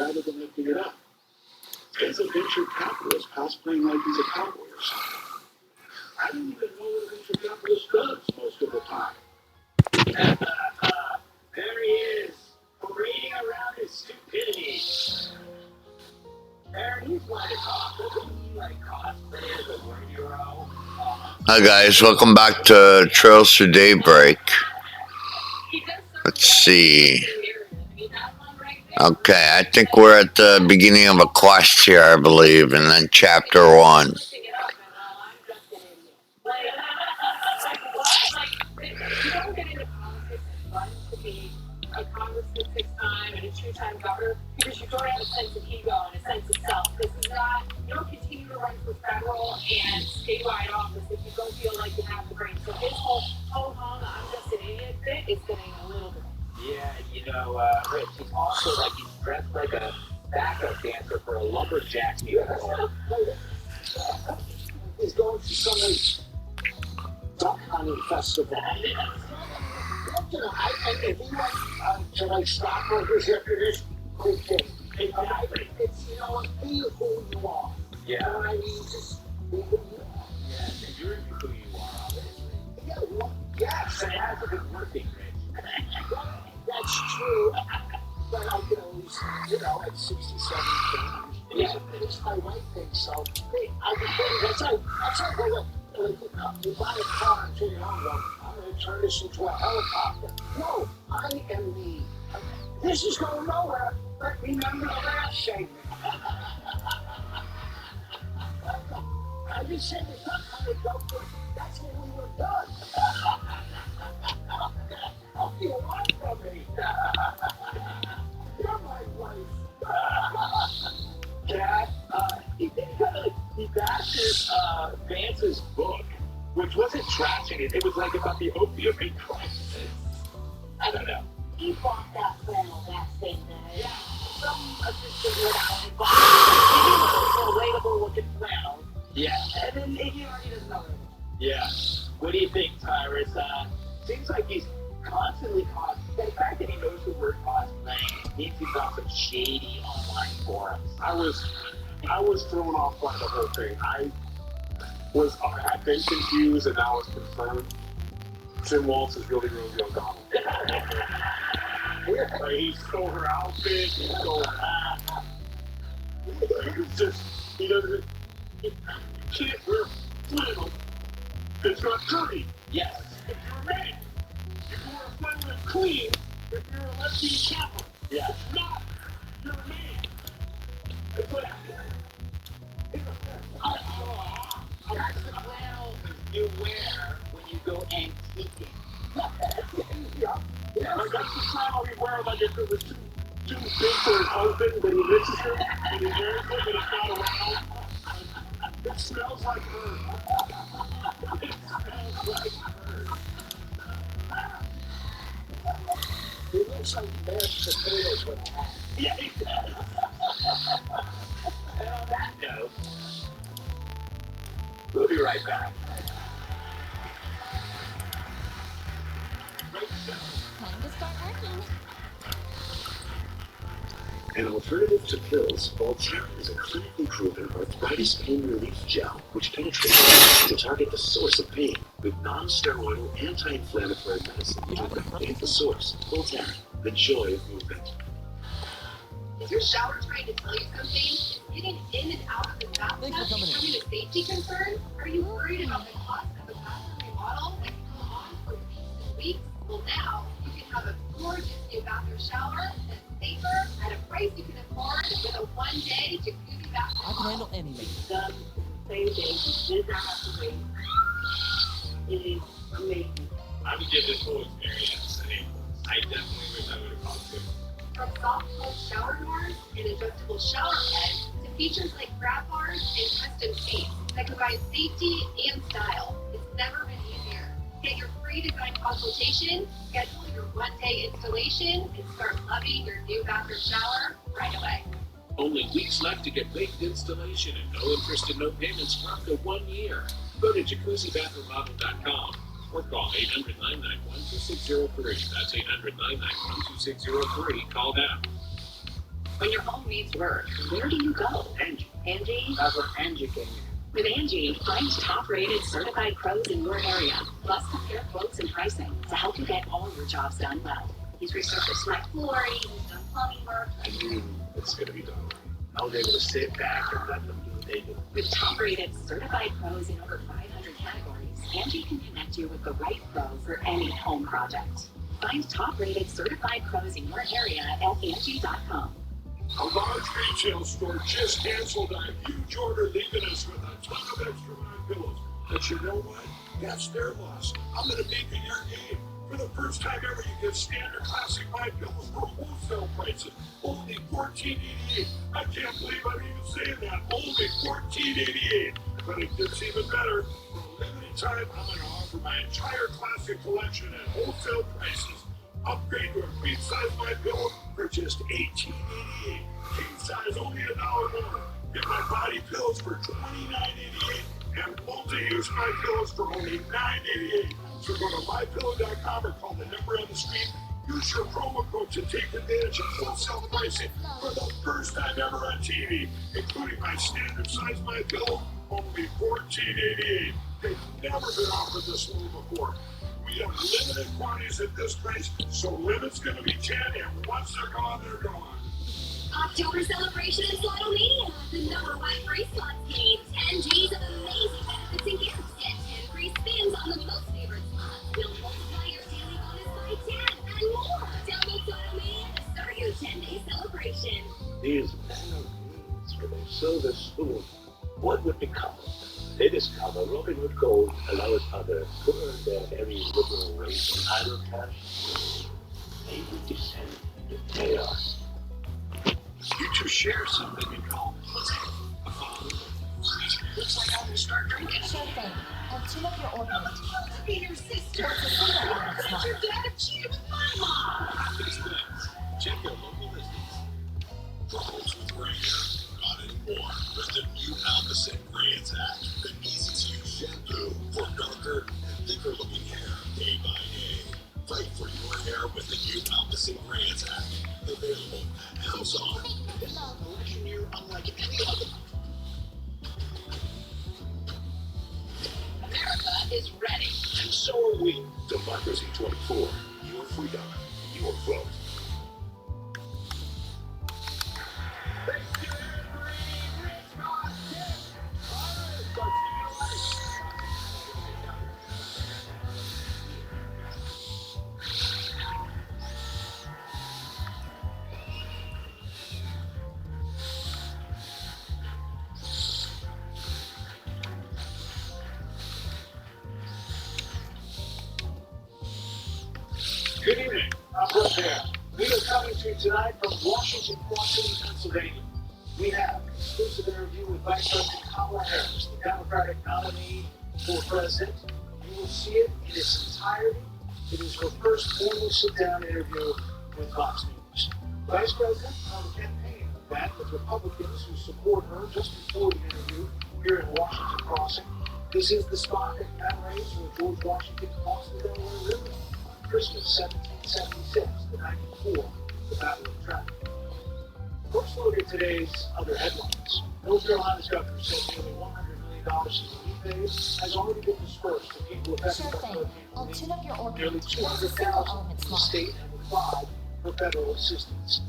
rather than lifting it up. As a venture capitalist cosplaying like he's a cowboy or something. I don't even know what a venture capitalist does most of the time. There he is, parading around his stupidity. Aaron, he's like a cop. Doesn't he like cosplay as a war hero? Hi guys, welcome back to Trails to Daybreak. Let's see. Okay, I think we're at the beginning of a quest here, I believe, and then chapter 1. A congressman 6 times and a 2-time governor because you don't have a sense of ego and a sense of self. This is not, you don't continue to run for federal and statewide office if you don't feel like you have the brain. So his whole ho-hum, I'm just an idiot bit is getting a little bit. Yeah, Rich, he's also like he's dressed like a backup dancer for a lumberjack musical. He's going to some duck hunting festival. If you want to stockbrokers after this, great thing. It's, be who you are. Yeah. You know what I mean? Just be who you are. Yeah, and you're who you are, obviously. Yeah, well, yes. And it hasn't been working, Rich. That's true. But I can always, at 67, it's my right thing. So, hey, I can tell you, that's like, you buy a car and turn it on, I'm going to turn this into a helicopter. No, I am me. This is going nowhere, but remember the last segment. I just said it's not kind of dope, but that's when we were done. I'll be alive from me. You're my wife. Dad, he bashed Vance's book, which wasn't trashing it. It was like about the opioid crisis. I don't know. He bought that flannel that same day. Yeah. Some assistant went out and bought a relatable looking flannel. Yeah. And then he already doesn't know it. Yeah. What do you think, Tyrus? Seems like he's constantly cosplaying. The fact that he knows the word cosplaying means he's got some shady online forums. I was thrown off by the whole thing. I've been confused and now it's confirmed. Tim Waltz is really young Donald. He stole her outfit, he can't wear flannel that's not dirty. Yes. If you're a man, you can wear a flannel that's clean if you're a lesbian Catholic. Yeah. If not, you're a man. That's what that's the flannel you wear when you go antiquing. Yeah, like that's the flannel you wear like if it was too big for his husband, but he misses her and he wears it and it's not around. It smells like her. It smells like her. It looks like mashed potatoes with that. Yeah, it does. And on that note, we'll be right back. Time to start working. An alternative to pills, Voltaren is a clinically proven arthritis pain relief gel which penetrates to target the source of pain with non-steroidal anti-inflammatory medicine to eliminate the source. Voltaren, the joy of movement. Is your shower trying to tell you something? Is getting in and out of the bathtub becoming a safety concern? Are you worried about the cost of a bathroom remodel that can go on for weeks and weeks? Well, now you can have a gorgeous new bathroom shower that's safer at a price you can afford with a one-day jacuzzi bathroom. I can handle anything. Done same day. You did not have to wait. It is amazing. I would give this whole experience an A+. I definitely wish I would have gone to. From soft close shower doors and adjustable shower heads to features like grab bars and custom seats that combine safety and style. It's never been easier. Get your free design consultation, schedule your one-day installation, and start loving your new bathroom shower right away. Only weeks left to get baked installation and no interest and no payments for up to 1 year. Go to jacuzzibathroommodel.com or call 800-991-2603. That's 800-991-2603. Call now. When your home needs work, where do you go? Angie. Angie? That's where Angie came in. With Angie, find top-rated certified pros in your area. Plus, compare quotes and pricing to help you get all your jobs done well. He's resurfaced my flooring, he's done plumbing work. I knew it's going to be done. I was able to sit back and let them do what they do. With top-rated certified pros in over 500 categories, Angie can connect you with the right pro for any home project. Find top-rated certified pros in your area at Angie.com. A large retail store just canceled a huge order, leaving us with a ton of extra My Pillows. But you know what? That's their loss. I'm going to make it your game. For the first time ever, you get standard classic My Pillows for wholesale prices. Only $14.88. I can't believe I'm even saying that. Only $14.88. But it gets even better. For a limited time, I'm going to offer my entire classic collection at wholesale prices. Upgrade to a queen size My Pillow for just $18.88. King size only $1 more. Get my body pillows for $29.88 and multi-use My Pillows for only $9.88. So go to mypillow.com or call the number on the screen. Use your promo code to take advantage of wholesale pricing for the first time ever on TV, including my standard size My Pillow, only $14.88. They've never been offered this low before. We have limited quantities at this price, so limit's going to be 10, and once they're gone, they're gone. October celebration is Slotomania. The number one free slots game. 10 G's of amazing benefits and gifts. Get 10 free spins on the most favorite slots. You'll multiply your daily bonus by 10 and more. Download Slotomania to start your 10-day celebration. These men of means with a silver spoon. What would become of them? They discover Robin Hood Gold allows others to earn their heavy liberal rate in idle cash. They would descend into chaos. You two share something in common. What's that? Looks like I'm gonna start drinking. Sure thing. I'll tune up your orbit. Be your sister. What's the single element Your slot? dad cheated with my mom. These things. Check your local listings. For folks with gray hair, not anymore. With the new Alpacet Gray Attack, the easy-to-use shampoo for darker and thicker-looking hair day by day. Fight for your hair with the new Alpacet Gray Attack. Available at Amazon. This is an election year unlike any other. America is ready. And so are we. Democracy 24. Your freedom. Your vote. Good evening. I'm Brooke here. We are coming to you tonight from Washington, Pennsylvania. We have an exclusive interview with Vice President Kamala Harris, the Democratic nominee for president. You will see it in its entirety. It is her first formal sit-down interview with Fox News. Vice President held a campaign event with Republicans who support her just before the interview here in Washington Crossing. This is the spot that commemorates where George Washington crossed the Delaware River on Christmas 1776, the night before the Battle of Trenton. First look at today's other headlines. North Carolina's governor said nearly $100 million in relief aid has already been dispersed to people affected Sure by thing. Hurricane I'll Helene. tune up your orbit. Nearly What's the single 200,000 element from the slot? state and applied for federal assistance.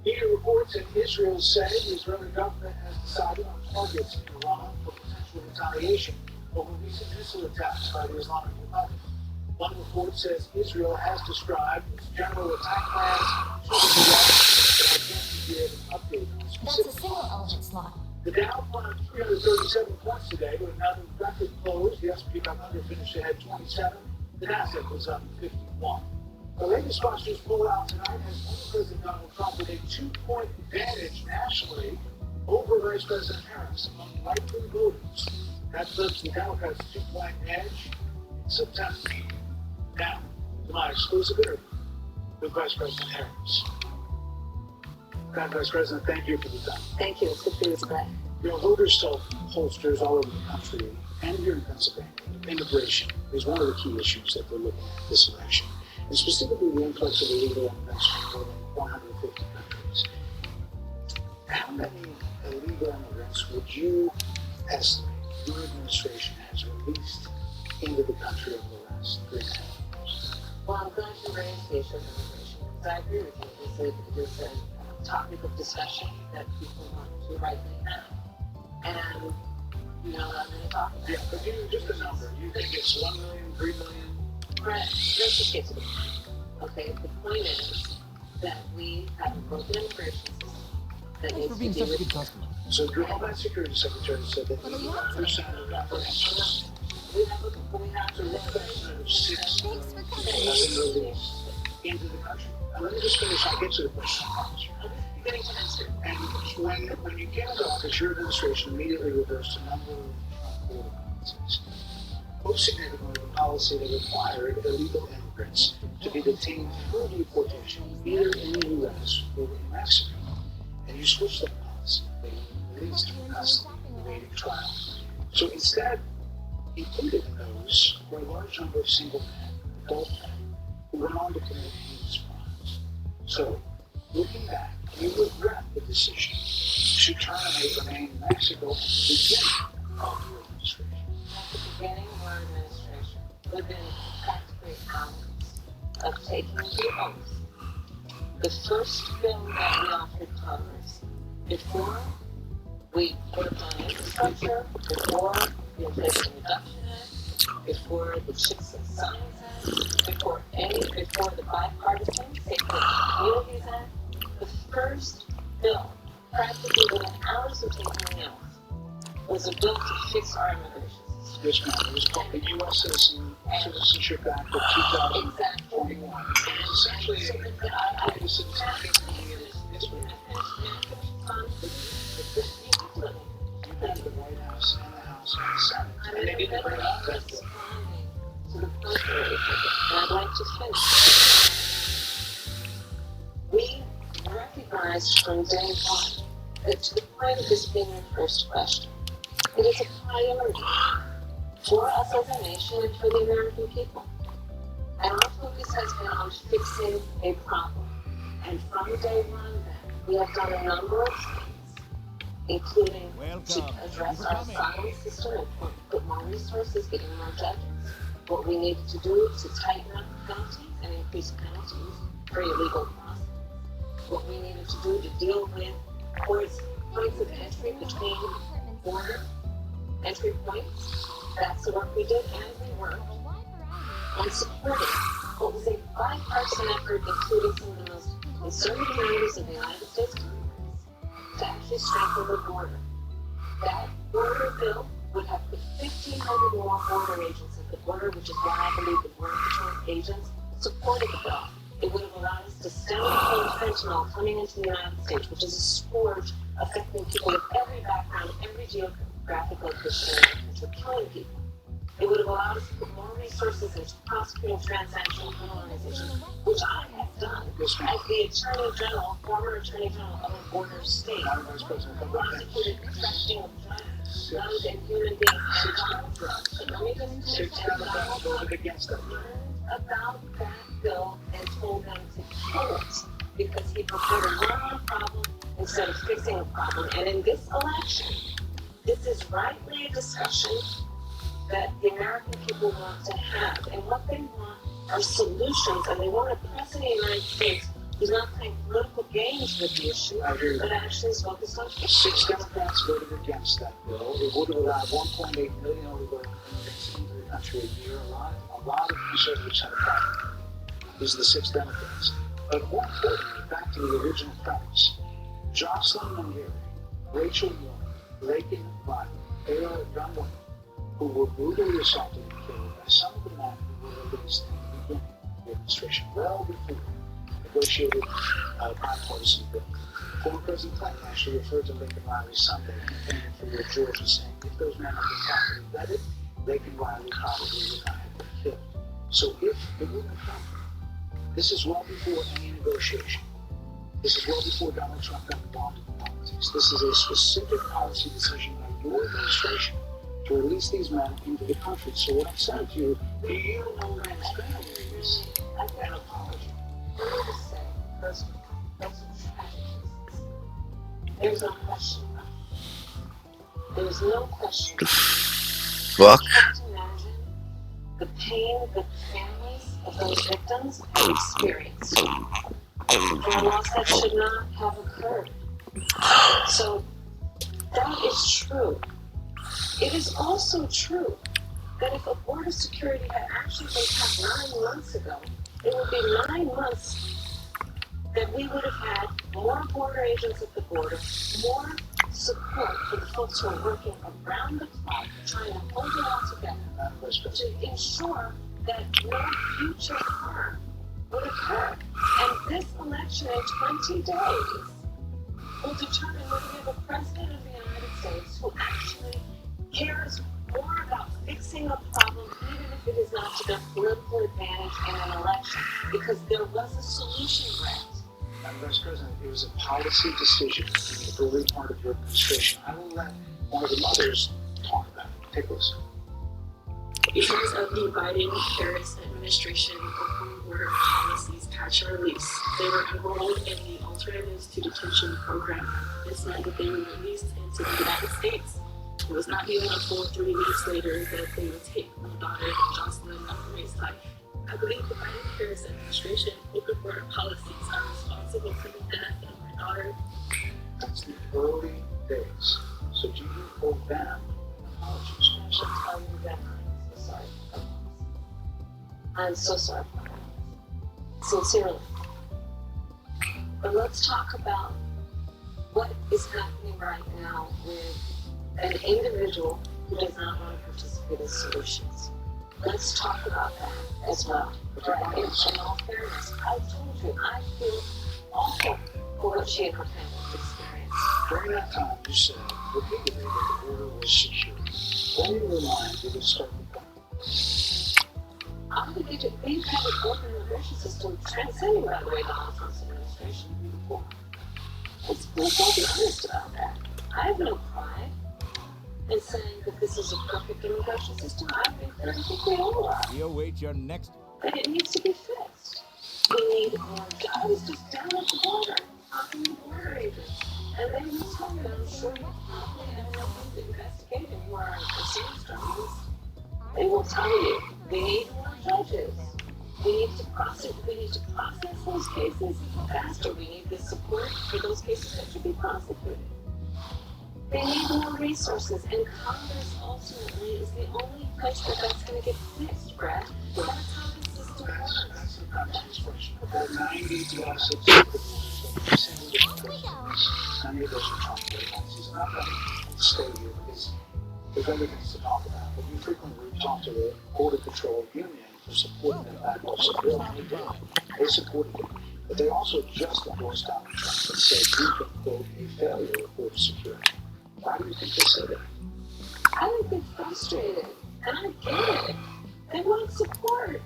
Media reports that Israel say the Israeli government has decided on targets in Iran for potential retaliation over recent missile attacks by the Islamic Republic. One report says Israel has described its general attack plans to the West, but I can't give an update on That's a specific single plans. element slot. The Dow climbed 337 points today with another record close. The S&P 500 finished ahead 27. The Nasdaq was up 51. The latest Fox News poll out tonight has former President Donald Trump with a 2-point advantage nationally over Vice President Harris among right-wing voters. That flips the Democrats' 2-point edge in September. Now, to my exclusive interview with Vice President Harris. Madam Vice President, thank you for the time. Thank you. It's good for you today. Your voter pollsters all over the country and here in Pennsylvania, immigration is one of the key issues that they're looking at this election, and specifically the influx of illegal immigrants from more than 150 countries. many illegal immigrants would you estimate your administration has released into the country over the last 3.5 years? Well, I'm glad you raised the issue of immigration, because I agree with you. It is a topic of discussion that people want to rightly have. And, you know, I'm going to talk about it. Yeah, but give me just a number. You think it's 1 million, 3 million? Right. Let's just get to the point. Okay, the point is that we have a broken immigration system that needs to be reviewed. So your Homeland Security Secretary said that 80% of apprehensions, We have so 1% of 6 have been released into the country. Now, let me just finish. I'll get to the question. getting to answer. And when you came into office, your administration immediately reversed a number of border policies. Most significantly, the policy that required illegal immigrants to be detained for deportation, either in the U.S. or in Mexico. And you switched that policy. They were released from custody, awaiting trial. So instead, included in those were a large number of single men, adult men, who went on to commit heinous crimes. So, looking back, you regret the decision to terminate remain in Mexico at the beginning of your administration. At the beginning of our administration, within practically hours of taking the oath, the first bill that we offered Congress, before we worked on infrastructure, before the Inflation Reduction Act, before the Chips and Science Act, before the Bipartisan Safety Communities Act, the first bill, practically within hours of taking the oath, was a bill to fix our immigration system. This man, it was called the U.S. Citizenship Act of 2021. It's essentially a citizenship. You had the White House and the House and the Senate, and they didn't bring up that bill. To the contrary, and I'd like to finish. We recognized from day one that to the point of this being your first question, it is a priority for us as a nation and for the American people. And our focus has been on fixing a problem. And from day one, then, we have done a number of things, including to address our asylum system and put more resources, getting more judges. What we needed to do to tighten up penalties and increase penalties for illegal crossing. What we needed to do to deal with points of entry between border entry points. That's the work we did, and we worked on supporting what was a bipartisan effort, including some of the most conservative members of the United States Congress, to actually strengthen the border. That border bill would have put 1,500 more border agents at the border, which is why I believe the Border Patrol agents supported the bill. It would have allowed us to stem the flow of fentanyl coming into the United States, which is a scourge affecting people of every background, every geographic location, which are killing people. It would have allowed us to put more resources into prosecuting transnational criminalization, which I have done as the Attorney General, former Attorney General of a border state, prosecuted trafficking of drugs, guns, and human beings, and child drugs. So let me just finish and voted against that. learned about that bill and told them to kill it because he preferred to run on a problem instead of fixing a problem. And in this election, this is rightly a discussion that the American people want to have. And what they want are solutions, and they want a president of the United States who's not playing political games with the issue, but actually is focused on fixing it. 6 Democrats voted against that bill. It would have allowed 1.8 million illegal immigrants into the country a year. A lot of conservatives had a problem. These are the 6 Democrats. But more importantly, back to the original premise, Jocelyn Mungiri, Rachel Warren, Lakin Riley, they are young women who were brutally assaulted and killed by some of the men who were released in the beginning of the administration, well before negotiated bipartisan bill. Former President Clinton actually referred to Lakin Riley Sunday campaigning for Georgia, saying if those men had been properly vetted, Lakin Riley probably would not have been killed. So if the movement comes, this is well before any negotiation. This is well before Donald Trump got involved in politics. This is a specific policy decision by your administration to release these men into the country. So what I'm saying to you, do you know that families an apology? Let me just say, first, that's a tragic business. There's no question about it. There's no question. Fuck. I can't imagine the pain that the families of those victims have experienced from a loss that should not have occurred. So that is true. It is also true that if a border security had actually been passed 9 months ago, it would be 9 months that we would have had more border agents at the border, more support for the folks who are working around the clock trying to hold it all together to ensure that no future harm would occur. And this election in 20 days will determine whether we have a president of the United States who actually cares more about fixing a problem, even if it is not to their political advantage in an election, because there was a solution grant. Madam Vice President, it was a policy decision in the early part of your administration. I will let one of the mothers talk about it. Take a listen. Because of the Biden-Harris administration open border policies patch and release, they were enrolled in the Alternatives to Detention program. This meant that they were released into the United States. It was not even a full 3 weeks later that they would take my daughter, Jocelyn, Ray's life. I believe the Biden-Harris administration open border policies are responsible for the death of my daughter. That's the early days. So do you owe them apologies? I should tell you that I'm so sorry for that. Sincerely. But let's talk about what is happening right now with an individual who does not want to participate in solutions. Let's talk about that as well. Right? In all fairness, I told you, I feel awful for what she and her family have experienced. During that time, you said repeatedly that the border was secure. When in your mind did it start to come? We've had an open immigration system transcending, by the way, the Trump's administration before. Let's all be honest about that. I have no pride in saying that this is a perfect immigration system. I think we all are. You await your next. But it needs to be fixed. We need more. I was just down at the border talking to border agents, and they will tell me, I'm sure you probably have nothing to investigate and you are a serious journalist. They will tell you we need more judges. We need to process those cases faster. We need the support for those cases that should be prosecuted. They need more resources, and Congress ultimately is the only place that that's going to get fixed, Brad. That's how the system works. That's the Congress's question. About 90 lawsuits that you send to the president. 90 of those are Trump policies. He's not going to stay here because there's other things to talk about. But you frequently talk to the Border Patrol Union for supporting the backlash of bill, and they did. They supported it. But they also just endorsed Donald Trump and said you can quote a failure of border security. Why do you think they said that? I think they're frustrated, and I get it. They want support.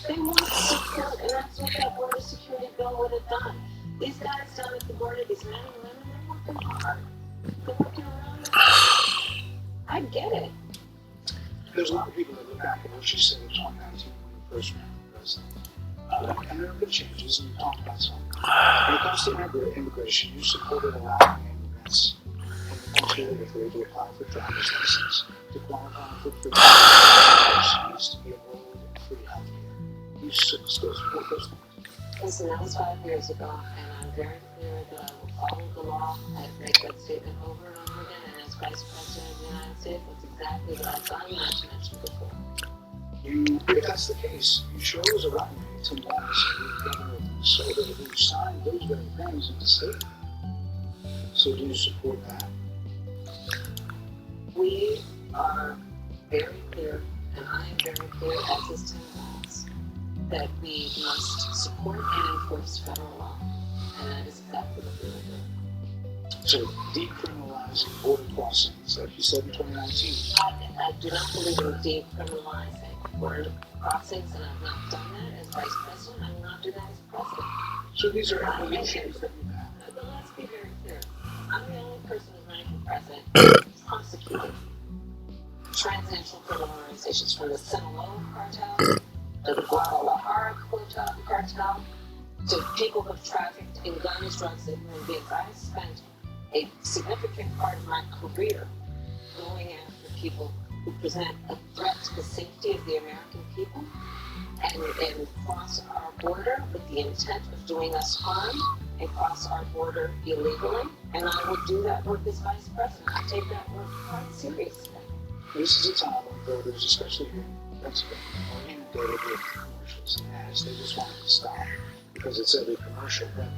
They want support, and that's what that border security bill would have done. These guys down at the border, these men and women, they're working hard. They're working around the clock. I get it. There's a lot of people that look back at what you said in 2019 when you first ran for president. And there have been changes, and you talked about some. When it comes to immigration, you supported allowing immigrants in the country if they to apply for driver's license, to qualify for free health needs to be enrolled in free health care. You still support those things? Listen, that was 5 years ago, and I'm very clear that I will follow the law. I make that statement over and over again, and as Vice President of the United States, that's exactly what I've done, not to mention before. If that's the case, you chose a runway to launch the governor of Minnesota who signed those very things in the state. So do you support that? We are very clear, and I am very clear, as is Tim Walz, that we must support and enforce federal law, and that is exactly what we are doing. So decriminalizing border crossings, like you said in 2019. I do not believe in decriminalizing border crossings, and I've not done that as Vice President. I will not do that as President. So these are evolutions that you have. But let's be very clear. I'm the only person who's running for President who's prosecuted transnational criminal organizations, from the Sinaloa cartel to the Guadalajara cartel to people who've trafficked in guns, drugs, and human beings. I have spent a significant part of my career going after people who present a threat to the safety of the American people and cross our border with the intent of doing us harm and cross our border illegally. And I will do that work as vice president. I take that work quite seriously. This is a time when voters, especially here in Pennsylvania, are inundated with commercials and ads they just want to stop because it's every commercial. But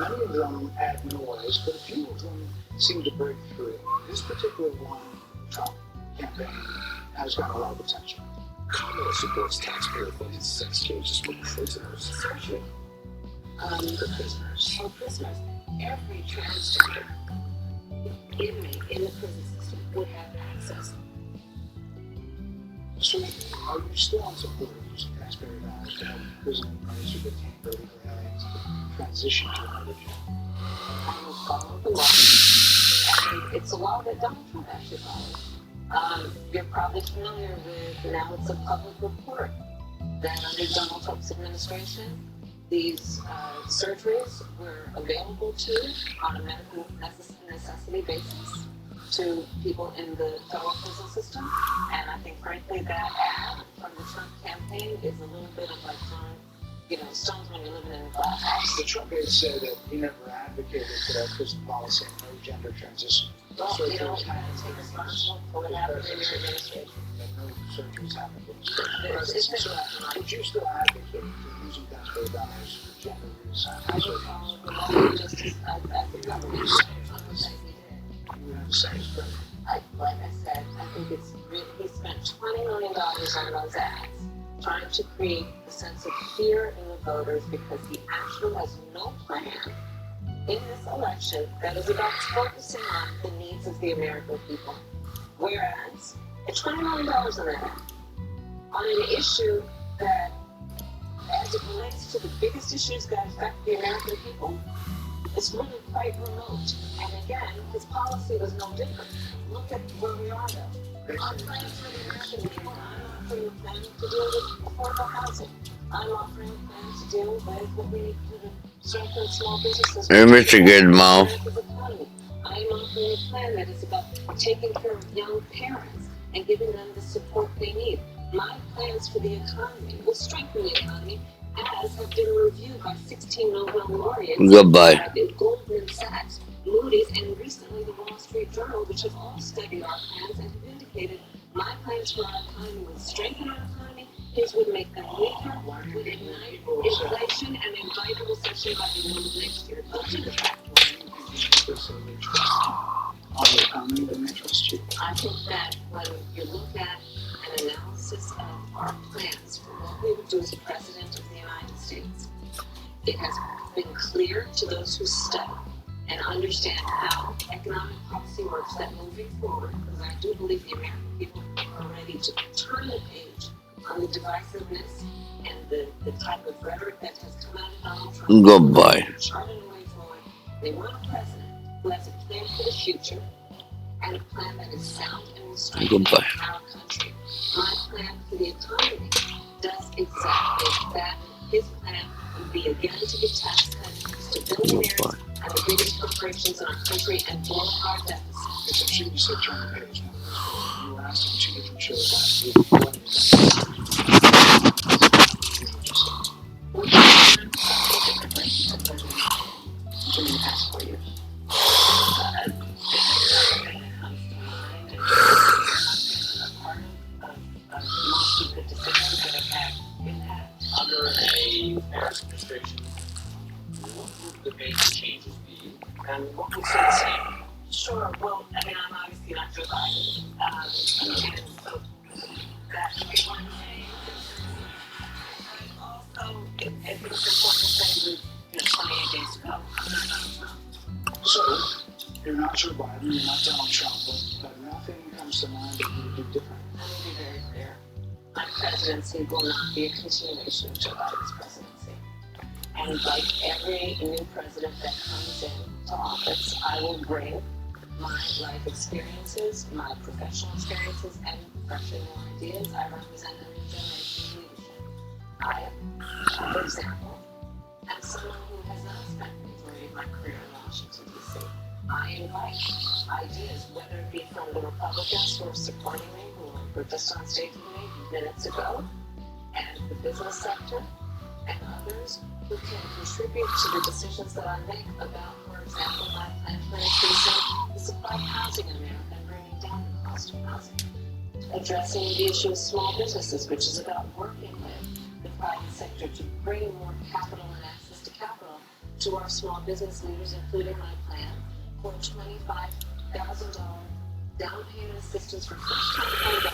many of them add noise, but a few of them seem to break through. This particular one, Trump campaign, has got a lot of attention. Kamala supports taxpayer-funded sex cages for prisoners. Surgery. For prisoners. For prisoners. Every transgender inmate in the prison system would have access. So, are you still in support of using taxpayer dollars to help prison inmates who became illegal aliens transition to another job? I will follow the law. And it's a law that Donald Trump actually followed. You're probably familiar with, now it's a public report, that under Donald Trump's administration, these surgeries were available on a medical necessity basis to people in the federal prison system. And I think, frankly, that ad from the Trump campaign is a little bit of like throwing, stones when you're living in a glass house. The Trump aide said that he never advocated for that prison policy and no gender transition. Well, you have to take responsibility for what happened in your administration. That no surgeries happened in his It's presidency. Would you still advocate for using taxpayer dollars for gender I would reason? follow the law just as the government said. You would have the same spread. Like I said, I think it's really, he spent $20 million on those ads, trying to create a sense of fear in the voters because he actually has no plan in this election that is about focusing on the needs of the American people. Whereas, it's $20 million on that, on an issue that, as it relates to the biggest issues that affect the American people, it's really quite remote. And again, his policy was no different. Look at where we are though. I'm planning for the American people. I'm offering a plan to deal with affordable housing. I'm offering a plan to deal with what we need to do to strengthen small businesses. Hey, Mr. Goodmouth. I am offering a plan that is about taking care of young parents and giving them the support they need. My plans for the economy will strengthen the economy, as have been reviewed by 16 Nobel laureates. Goodbye. Goldman Sachs, Moody's, and recently the Wall Street Journal, which have all studied our plans and have indicated my plans for our economy would strengthen our economy. His would make them weaker, would ignite inflation, and invite a recession by the middle of next year. Those are the factors. On the economy, then they trust you. I think that when you look at an analysis of our plans for what we would do as President of the United States, it has been clear to those who study and understand how economic policy works that moving forward, because I do believe the American people are ready to turn the page on the divisiveness and the type of rhetoric that has come out of Donald Trump. Goodbye. Charting a way forward. They want a president who has a plan for the future and a plan that is sound and will strengthen Goodbye. our country. My plan for the economy does exactly that. His plan would be again to give tax cuts to billionaires and the biggest corporations in our country and blow our deficit. Yes, I'm sure you said John Page. You were asked on 2 different shows last week what he was We can learn something differently than during the past 4 years. Most of the decisions that have had impact. Under a Harris administration, what would the major changes be, and what would stay the same? Sure. Well, I mean, I'm obviously not Joe Biden, and so that would be one thing. Also, I think it's important to say with 28 days to go. I'm not Donald Trump. So, you're not Joe Biden, you're not Donald Trump, but nothing comes to mind that you would do different. Let me be very clear. My presidency will not be a continuation of Joe Biden's presidency. And like every new president that comes into office, I will bring my life experiences, my professional experiences, and fresh and new ideas. I represent a new generation of leadership. I, for example, am someone who has not spent the majority of my career in Washington, D.C. I invite ideas, whether it be from the Republicans who are supporting me, who were just on stage with me minutes ago, and the business sector, and others who can contribute to the decisions that I make about, for example, my plan for increasing the supply of housing in America and bringing down the cost of housing. Addressing the issue of small businesses, which is about working with the private sector to bring more capital and access to capital to our small business leaders, including my plan for $25,000 down payment assistance for first-time homebuyers,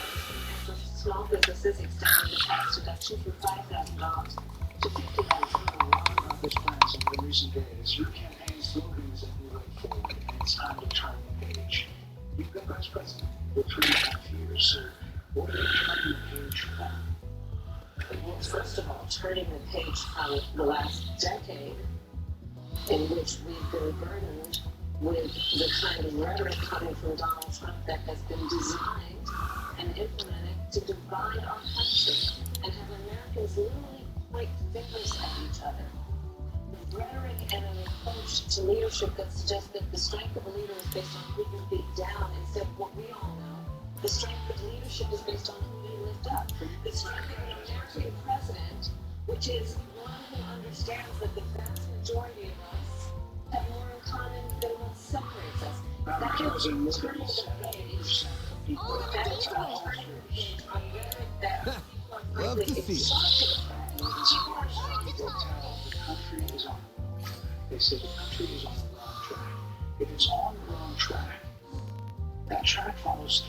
and for small businesses extending the tax deduction from $5,000 to $50,000. This plans in the recent days, your campaign slogans that you went forward, and it's time to turn the page. You've been vice president for 3.5 years, so what are you turning the page from? Well, first of all, turning the page from the last decade in which we've been burdened with the kind of rhetoric coming from Donald Trump that has been designed and implemented to divide our country and have Americans literally point fingers at each other. With rhetoric and an approach to leadership that suggests that the strength of a leader is based on who you beat down instead of what we all know. The strength of leadership is based on who you lift up. The strength of an American president, which is one who understands that the vast majority of us have more in common than what separates us. That is turning the page. That is turning the page on rhetoric that people are frankly exhausted of. People are exhausted of. The country is on. They say the country is on the wrong track. If it's on the wrong track, that track follows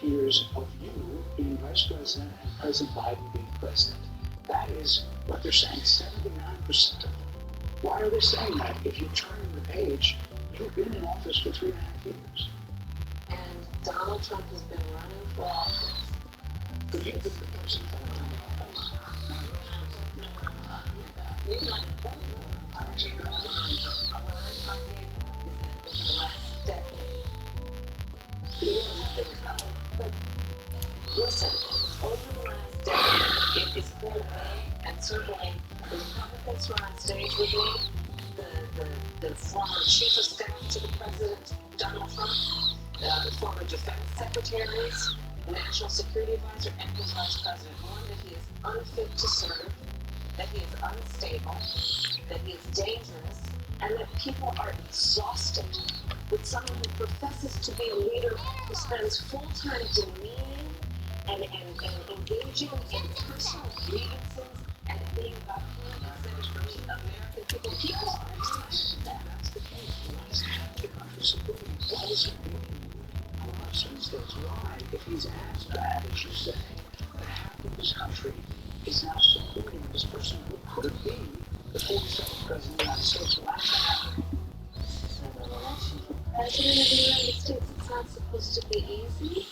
3.5 years of you being vice president and President Biden being president. That is what they're saying, 79% of them. Why are they saying that? If you're turning the page, you've been in office for 3.5 years. And Donald Trump has been running for office. Forget the person that ran in office. Listen, over the last decade, it is clear to me, and certainly the Republicans who are on stage with me, the former chief of staff to the president, Donald Trump, the former defense secretaries, national security advisor, and his vice president, warn that he is unfit to serve, that he is unstable, that he is dangerous, and that people are exhausted with someone who professes to be a leader who spends full time demeaning and engaging in personal grievances and being about instead of bringing American people. People are exhausted. That's the case. The country supporting why is he being why, if he's as bad as you say, that half of this country is now supporting this person who could be the 47th president of the United States. Why is that happening? President of the United States, it's not supposed to be easy.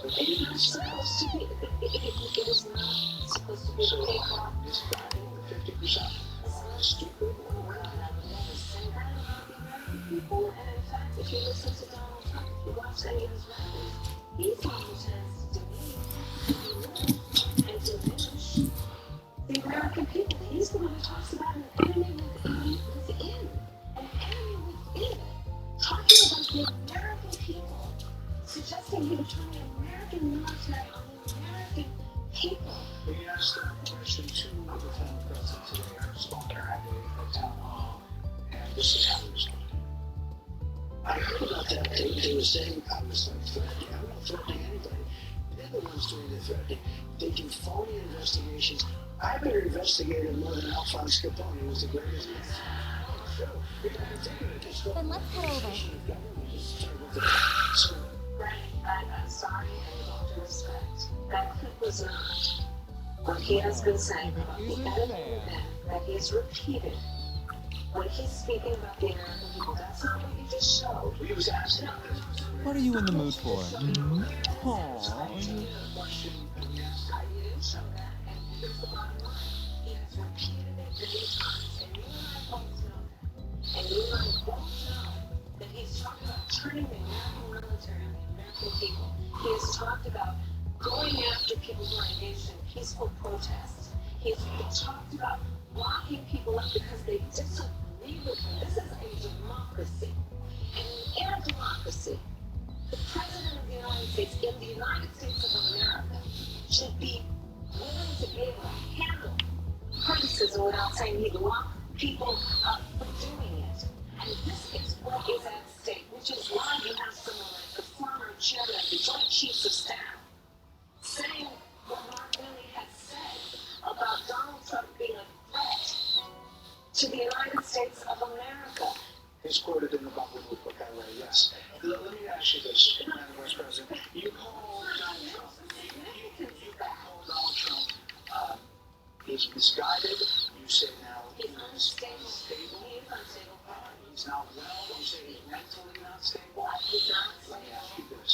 It's not supposed to be. It is not supposed to be a cakewalk. This guy, the 50%, stupid. We're not never say that about the American people. And in fact, if you listen to Donald Trump, if you watch any of his rallies, he's always tends to demean and diminish the American people. He's the one who talks about an enemy within. An enemy within. Talking about the American people, suggesting he would turn the American military on the American people. We asked that question to the former president today. I spoke to her at a town hall, and this is how he responded. I heard about that. They were saying I was threatening. I'm not threatening anybody. They're the ones doing the threatening. They do phony investigations. I've been investigated more than Alphonse Capone, who was the greatest man. Then let's head over. So, I'm sorry, and with all due respect, that clip was not what he has been saying about the enemy within, that he has repeated. When he's speaking about the American people, that's not what he just showed. He was asked, What are you in the mood for? I didn't show that, and here's the bottom line. He has repeated it many times, and you and I both know that. And you and I both know that he's talked about turning the American military on the American people. He has talked about going after people who are engaged in peaceful protests. He's talked about locking people up because they disagree with him. This is a democracy. And in a democracy, the President of the United States, in the United States of America, should be willing to be able to handle criticism without saying he blocked people for doing it. And this is what is at stake, which is why you have someone like the former chairman of the Joint Chiefs of Staff saying what Mark Milley has said about Donald Trump being a threat to the United States of America. He's quoted in the Bible will put that way, yes. Let me ask you this, Madam Vice President. You call Donald Trump, he's misguided. You say now He's unstable. stable. He is unstable. He's not well. You say he's mentally not stable. He's not Let me ask you this.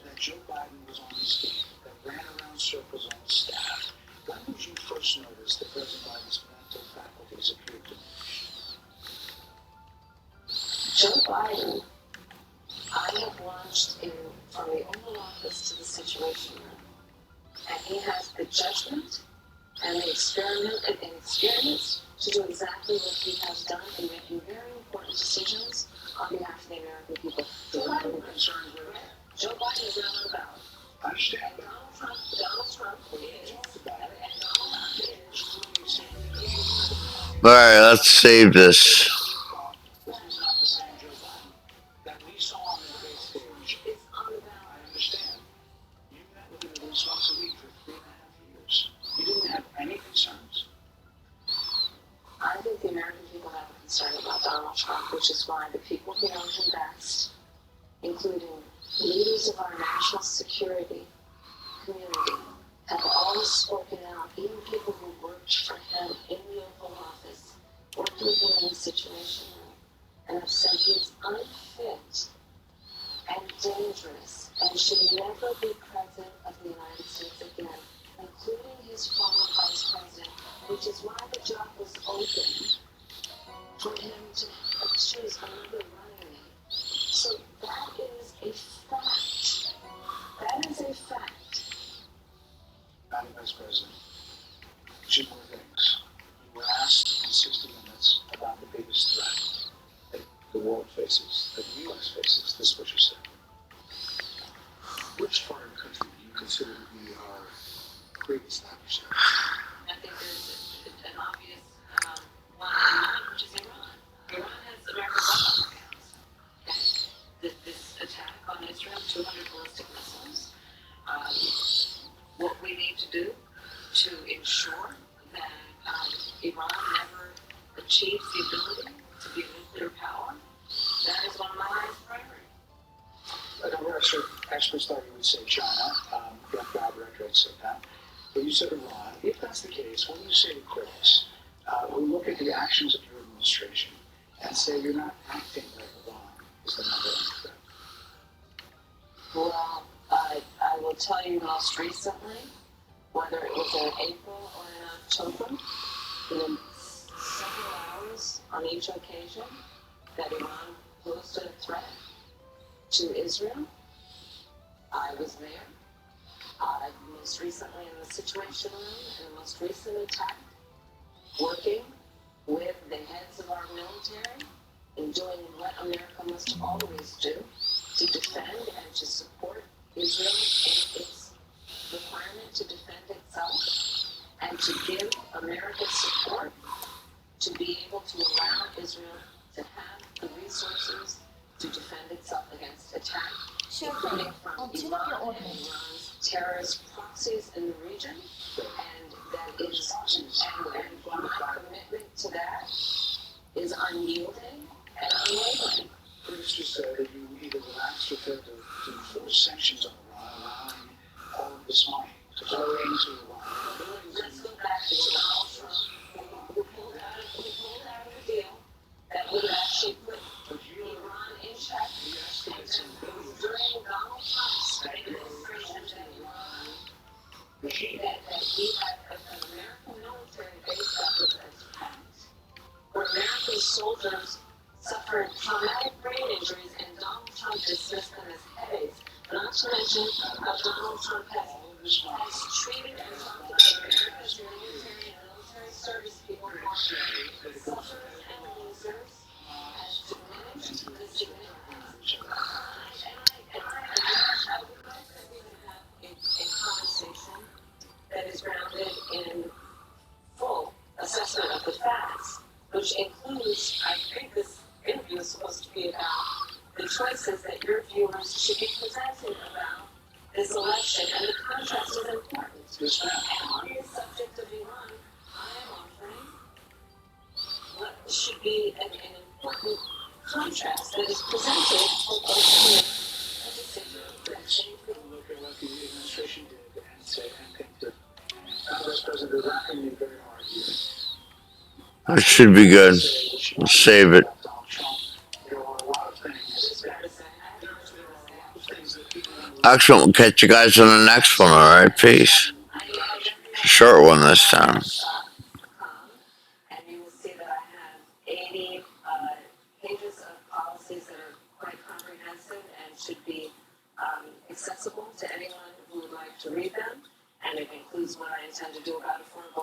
That Joe Biden was on his team, that ran around circles on his staff. When did you first notice that President Biden's mental faculties appeared to Joe Biden, I have watched him from the Oval Office to the Situation Room, and he has the judgment and the experience to do exactly what he has done in making very important decisions on behalf of the American people. Joe Biden is not on the ballot. I understand. And Donald Trump is, and Donald Trump is. All right, let's save this. This is not the same Joe Biden that we saw on the debate stage. It's on the I ballot. understand. You met with him at least once a week for 3.5 years. You didn't have any concerns. I think the American people have a concern about Donald Trump, which is why the people who know him best, including leaders of our national security community, have always spoken out, even people who worked for him in the Oval Office, worked with him in the Situation Room, and have said he is unfit and dangerous and should never be president of the United States again, including his former vice president, which is why the job was open for him to choose another running mate. So that is a fact. That is a fact. Madam Vice President, two more things. You were asked in 60 Minutes about the biggest threat that the world faces, that the U.S. faces. This is what you said. Which foreign country do you consider to be our greatest adversary? I think there's an obvious one in mind, which is Iran. Iran has America's weapons hands. Okay? This attack on Israel, 200 ballistic missiles. What we need to do to ensure that Iran never achieves the ability to be a nuclear power, that is one of my highest priorities. A number of experts thought you would say China. Young Bob Redred said that. But you said Iran. If that's the case, when you say to critics who look at the actions of your administration and say you're not acting like Iran is the number one threat? Well, I will tell you most recently, whether it was in April or in October, in several hours on each occasion, that Iran posed a threat to Israel. I was there. Most recently in the Situation Room, in the most recent attack, working with the heads of our military and doing what America must always do to defend and to support Israel in its requirement to defend itself and to give America support to be able to allow Israel to have the resources to defend itself against attack, including from until your Iran and ordinance. Iran's terrorist proxies in the region, and that is, and my commitment to that is unyielding and unwavering. Critics just said that you either relaxed or failed to enforce sanctions on Iran, allowing all of this money to flow into Iran. Let's go back to Donald Trump, who pulled out of the deal that would actually put Iran in check. And it was during Donald Trump's administration that he had an American military base that was attacked, where American soldiers suffered traumatic brain injuries, and Donald Trump dismissed them as headaches. Not to mention how Donald Trump has treated and talked about America's military and military service people, sufferers and losers, as is supposed to be about the choices that your viewers should be presented about this election, and the contrast is important. Yes, ma'am. And on the subject of Iran, I am offering what should be an important contrast that is presented for both legislature. Look at what the administration did and say, and think that Vice President is working you very hard here. It should be good. Save it. Donald Trump. There are a lot of things that people Excellent. We'll catch you guys on the next one. All right. Peace. Short one this time. And you will see that I have 80 pages of policies that are quite comprehensive and should be accessible to anyone who would like to read them. And it includes what I intend to do about affordable